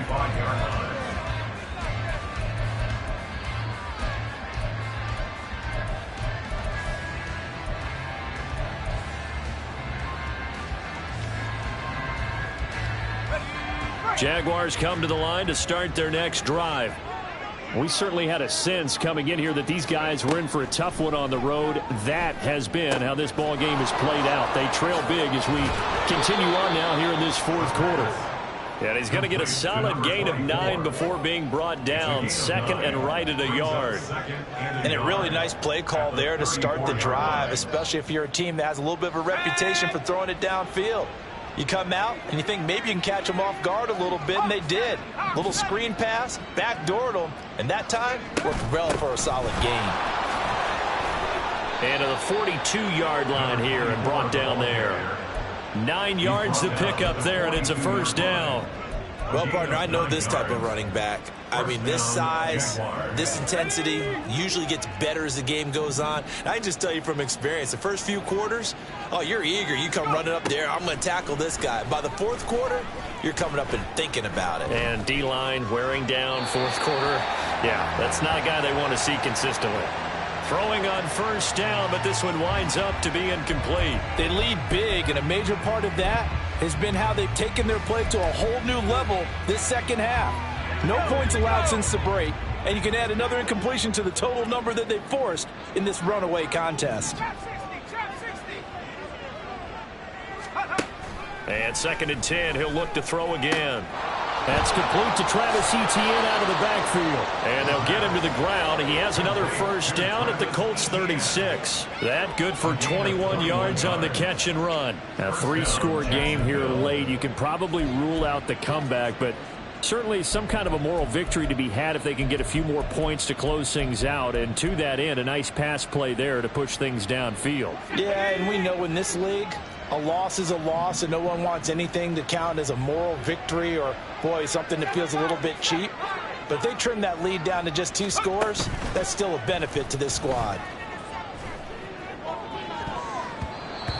Jaguars come to the line to start their next drive. We certainly had a sense coming in here that these guys were in for a tough one on the road. That has been how this ball game has played out. They trail big as we continue on now here in this 4th quarter. And he's going to get a solid gain of 9 before being brought down. Second and right at a yard. And a really nice play call there to start the drive, especially if you're a team that has a little bit of a reputation for throwing it downfield. You come out and you think maybe you can catch them off guard a little bit, and they did. Little screen pass, backdoored them, and that time worked well for a solid gain. And to the 42-yard line here and brought down there. 9 yards to pick up there, and it's a first down. Well, partner, I know this type of running back. I mean, this size, this intensity usually gets better as the game goes on. And I can just tell you from experience, the first few quarters, oh, you're eager. You come running up there, I'm going to tackle this guy. By the fourth quarter, you're coming up and thinking about it. And D-line wearing down fourth quarter. Yeah, that's not a guy they want to see consistently. Throwing on first down, but this one winds up to be incomplete. They lead big, and a major part of that has been how they've taken their play to a whole new level this second half. No points allowed since the break, and you can add another incompletion to the total number that they forced in this runaway contest. And second and 10, he'll look to throw again. That's complete to Travis Etienne out of the backfield. And they'll get him to the ground. He has another first down at the Colts 36. That good for 21 yards on the catch and run. A 3-score game here late. You can probably rule out the comeback, but certainly some kind of a moral victory to be had if they can get a few more points to close things out. And to that end, a nice pass play there to push things downfield. Yeah, and we know in this league, a loss is a loss, and no one wants anything to count as a moral victory or, boy, something that feels a little bit cheap. But if they trim that lead down to just 2 scores, that's still a benefit to this squad.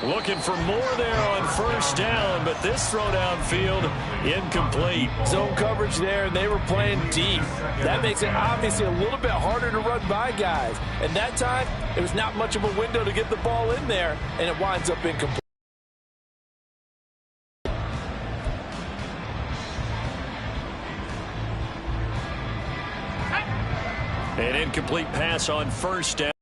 Looking for more there on first down, but this throw downfield incomplete. Zone coverage there, and they were playing deep. That makes it obviously a little bit harder to run by guys. And that time, it was not much of a window to get the ball in there, and it winds up incomplete. An incomplete pass on first down.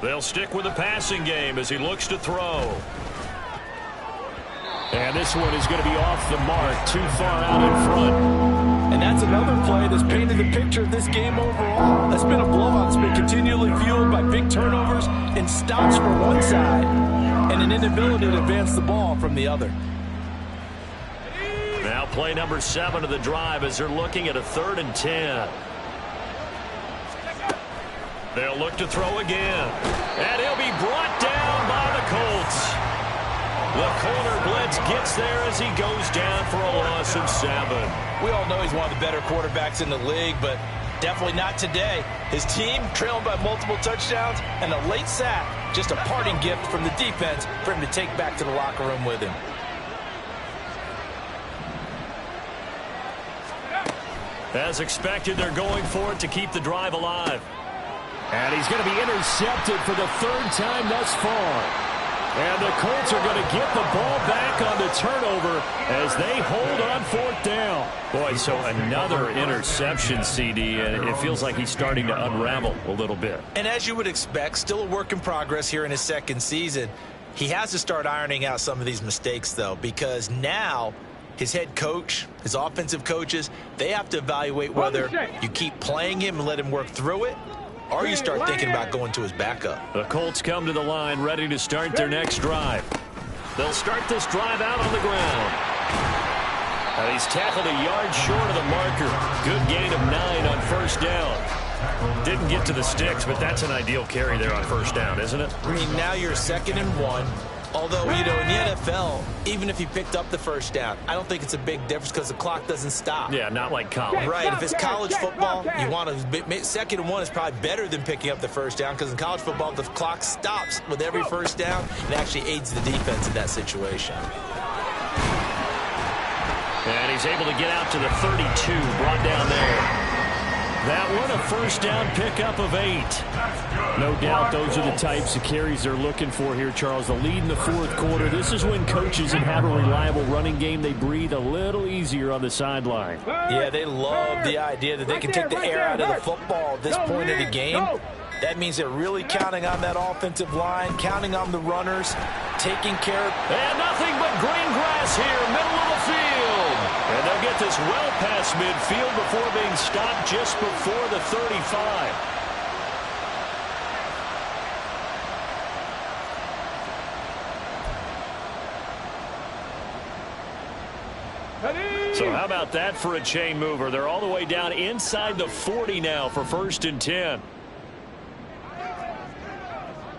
They'll stick with the passing game as he looks to throw. And this one is going to be off the mark, too far out in front. And that's another play that's painted the picture of this game overall. That's been a blowout. It's been continually fueled by big turnovers and stops from one side and an inability to advance the ball from the other. Now play number 7 of the drive as they're looking at a 3rd and 10. They'll look to throw again. And he'll be brought down by the Colts. The corner blitz gets there as he goes down for a loss of 7. We all know he's one of the better quarterbacks in the league, but definitely not today. His team trailing by multiple touchdowns and a late sack, just a parting gift from the defense for him to take back to the locker room with him. As expected, they're going for it to keep the drive alive. And he's going to be intercepted for the 3rd time thus far. And the Colts are going to get the ball back on the turnover as they hold on 4th down. Boy, so another interception, CD, and it feels like he's starting to unravel a little bit. And as you would expect, still a work in progress here in his 2nd season. He has to start ironing out some of these mistakes, though, because now his head coach, his offensive coaches, they have to evaluate whether you keep playing him and let him work through it, or you start thinking about going to his backup. The Colts come to the line ready to start their next drive. They'll start this drive out on the ground. And he's tackled a yard short of the marker. Good gain of 9 on first down. Didn't get to the sticks, but that's an ideal carry there on first down, isn't it? I mean, now you're 2nd and 1. Although, you know, in the NFL, even if you picked up the first down, I don't think it's a big difference because the clock doesn't stop. Yeah, not like college. Right. If it's college football, you want to 2nd and 1 is probably better than picking up the first down because in college football, the clock stops with every first down and actually aids the defense in that situation. And he's able to get out to the 32, brought down there. That one a first down pickup of 8. No doubt those are the types of carries they're looking for here, Charles. The lead in the 4th quarter. This is when coaches that have a reliable running game, they breathe a little easier on the sideline. Yeah, they love the idea that they can take the air out of the football at this point of the game. That means they're really counting on that offensive line, counting on the runners, taking care of... And nothing but green grass here, middle of the field. And they'll get this well past midfield before being stopped just before the 35. So how about that for a chain mover? They're all the way down inside the 40 now for 1st and 10.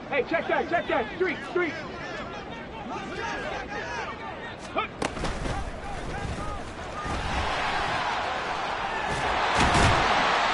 Hey, check that, street.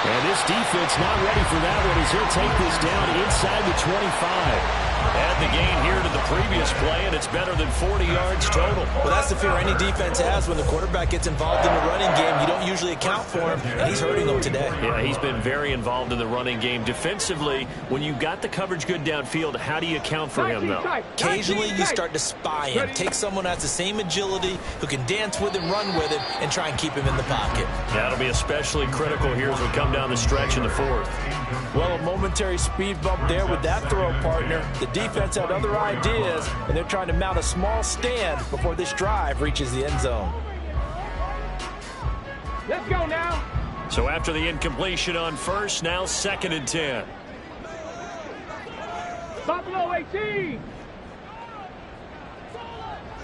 And this defense not ready for that one as he'll take this down inside the 25. Add the gain here to the previous play, and it's better than 40 yards total. Well, that's the fear any defense has when the quarterback gets involved in the running game. You don't usually account for him, and he's hurting them today. Yeah, he's been very involved in the running game. Defensively, when you got the coverage good downfield, how do you account for him, though? Occasionally, you start to spy him. Take someone that has the same agility, who can dance with him, run with him, and try and keep him in the pocket. That'll be especially critical here as we come down the stretch in the 4th. Well, a momentary speed bump there with that throw, partner. The defense had other ideas, and they're trying to mount a small stand before this drive reaches the end zone. Let's go now. So after the incompletion on 1st, now 2nd and 10. Buffalo 18.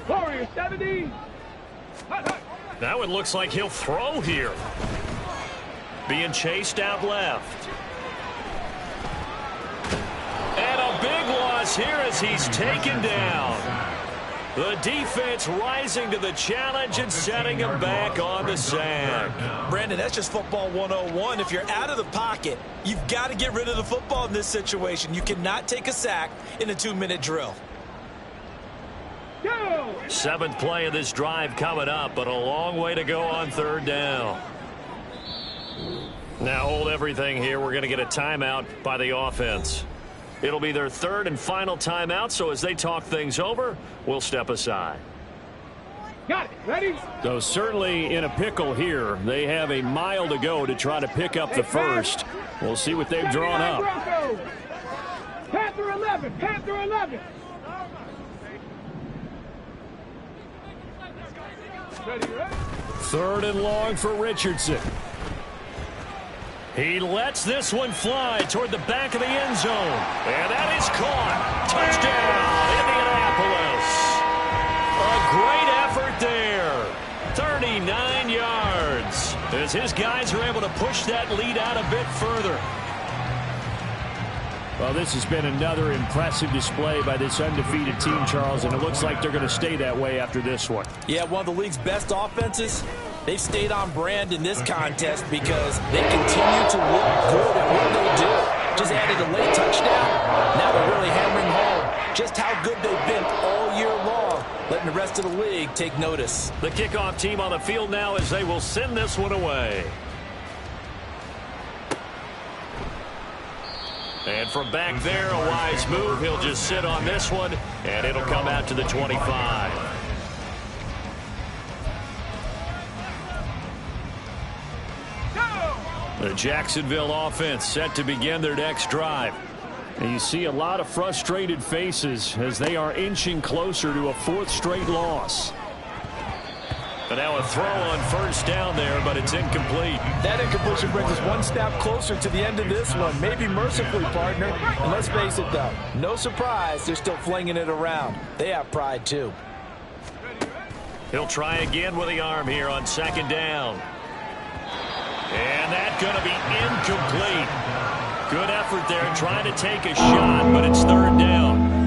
Warriors 70. That one looks like he'll throw here. Being chased out left. And a big loss here as he's taken down. The defense rising to the challenge and setting him back on the sand. Brandon, that's just football 101. If you're out of the pocket, you've got to get rid of the football in this situation. You cannot take a sack in a 2-minute drill. Go! 7th play of this drive coming up, but a long way to go on 3rd down. Now hold everything here. We're going to get a timeout by the offense. It'll be their 3rd and final timeout, so as they talk things over, we'll step aside. Got it. Ready? So certainly in a pickle here. They have a mile to go to try to pick up the 1st. We'll see what they've drawn up. Panther 11. Panther 11. Ready? 3rd and long for Richardson. He lets this one fly toward the back of the end zone. And that is caught. Touchdown, Indianapolis. A great effort there. 39 yards. As his guys are able to push that lead out a bit further. Well, this has been another impressive display by this undefeated team, Charles, and it looks like they're going to stay that way after this one. Yeah, one of the league's best offenses. They've stayed on brand in this contest because they continue to look good at what they do. Just added a late touchdown. Now they're really hammering home just how good they've been all year long, letting the rest of the league take notice. The kickoff team on the field now as they will send this one away. And from back there, a wise move. He'll just sit on this one, and it'll come out to the 25. The Jacksonville offense set to begin their next drive. And you see a lot of frustrated faces as they are inching closer to a 4th straight loss. And now a throw on 1st down there, but it's incomplete. That incompletion brings us one step closer to the end of this one. Maybe mercifully, partner. And let's face it, though, no surprise, they're still flinging it around. They have pride, too. He'll try again with the arm here on 2nd down. And that's going to be incomplete. Good effort there trying to take a shot, but it's 3rd down.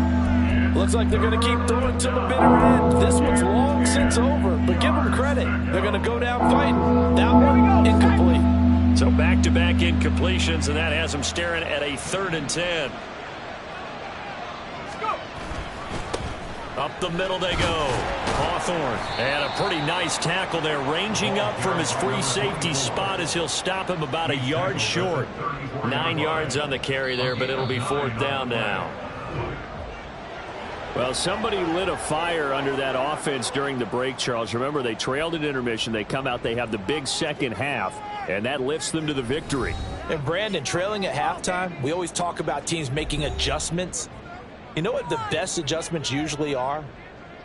Looks like they're going to keep throwing to the bitter end. This one's long since over, but give them credit. They're going to go down fighting. That one, incomplete. So back-to-back incompletions, and that has them staring at a 3rd and 10. Up the middle they go. Hawthorne. And a pretty nice tackle there, ranging up from his free safety spot as he'll stop him about a yard short. 9 yards on the carry there, but it'll be 4th down now. Well, somebody lit a fire under that offense during the break, Charles. Remember, they trailed at intermission. They come out, they have the big second half. and that lifts them to the victory. And Brandon, trailing at halftime, we always talk about teams making adjustments. You know what the best adjustments usually are?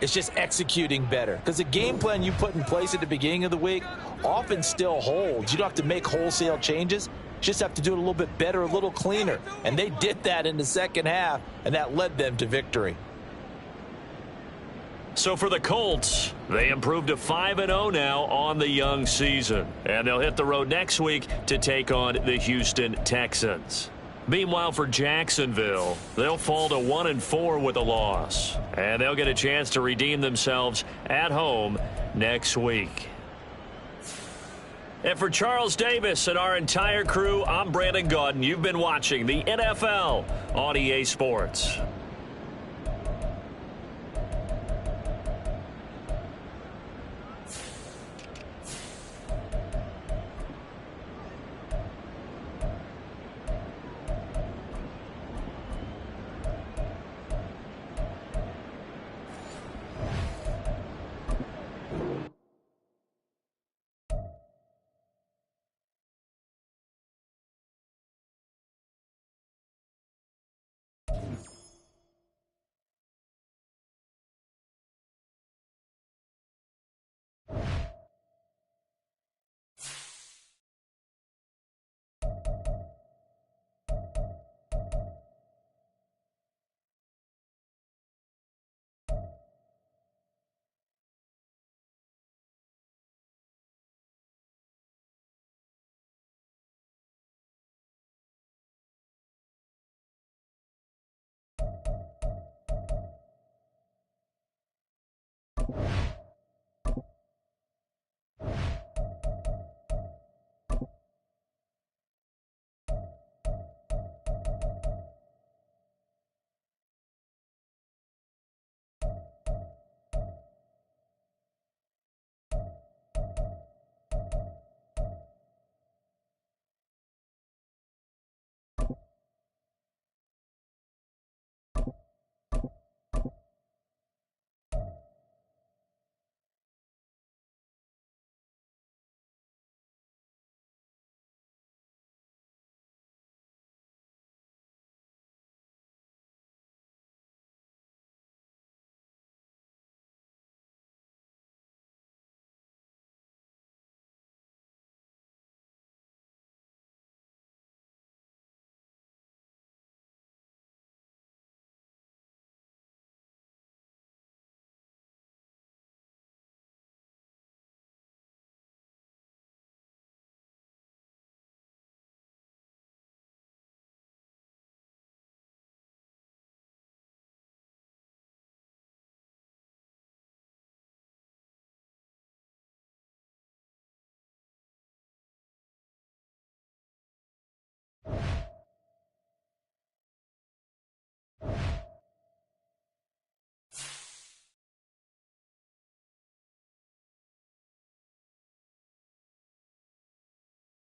It's just executing better. Because the game plan you put in place at the beginning of the week often still holds. You don't have to make wholesale changes. You just have to do it a little bit better, a little cleaner. And they did that in the second half, and that led them to victory. So for the Colts, they improved to 5-0 now on the young season. And they'll hit the road next week to take on the Houston Texans. Meanwhile, for Jacksonville, they'll fall to 1-4 with a loss. And they'll get a chance to redeem themselves at home next week. And for Charles Davis and our entire crew, I'm Brandon Gaudin. You've been watching the NFL on EA Sports.